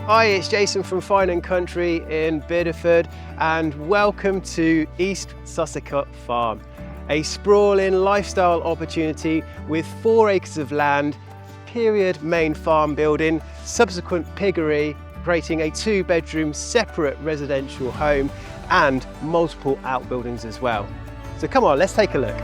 Hi, it's Jason from Fine & Country in Bideford, and welcome to East Sessacott Farm, a sprawling lifestyle opportunity with 4 acres of land, period main farm building, subsequent piggery, creating a 2-bedroom separate residential home and multiple outbuildings as well. So come on, let's take a look.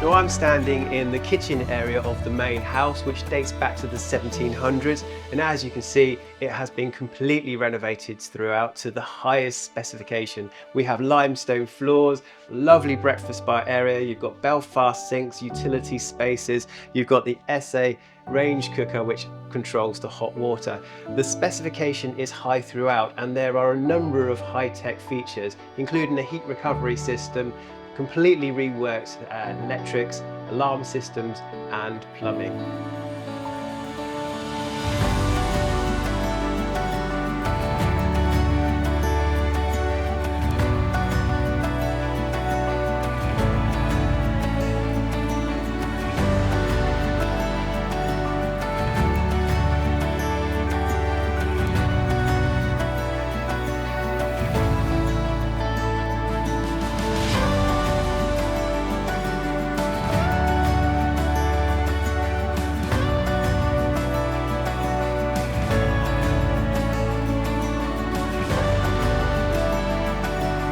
So I'm standing in the kitchen area of the main house, which dates back to the 1700s, and as you can see, it has been completely renovated throughout to the highest specification. We have limestone floors, lovely breakfast bar area, you've got Belfast sinks, utility spaces, you've got the SA range cooker which controls the hot water. The specification is high throughout, and there are a number of high-tech features, including a heat recovery system, completely reworked electrics, alarm systems and plumbing.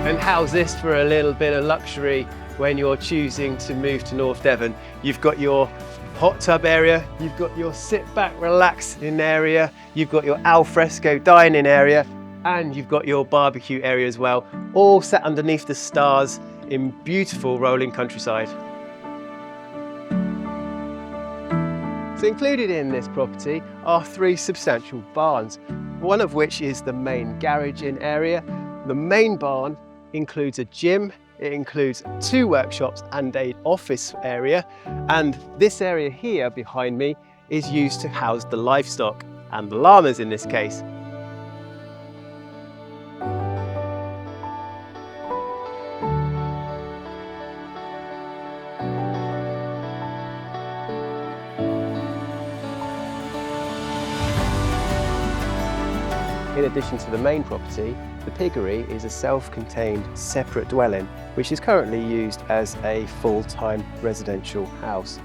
And how's this for a little bit of luxury when you're choosing to move to North Devon? You've got your hot tub area, you've got your sit back relaxing area, you've got your al fresco dining area, and you've got your barbecue area as well, all set underneath the stars in beautiful rolling countryside. So included in this property are 3 substantial barns, one of which is the main garage in area. The main barn includes a gym, it includes 2 workshops and an office area, and this area here behind me is used to house the livestock, and the llamas in this case. In addition to the main property, the piggery is a self-contained separate dwelling which is currently used as a full-time residential house.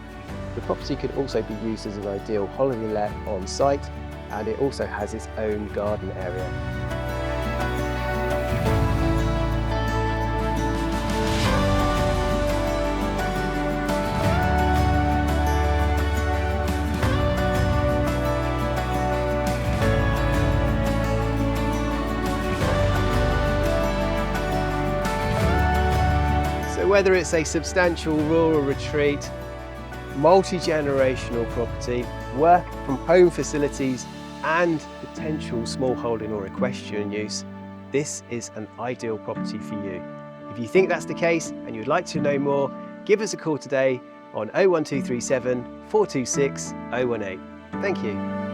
The property could also be used as an ideal holiday let on site, and it also has its own garden area. Whether it's a substantial rural retreat, multi-generational property, work from home facilities and potential smallholding or equestrian use, this is an ideal property for you. If you think that's the case and you'd like to know more, give us a call today on 01237 426 018. Thank you.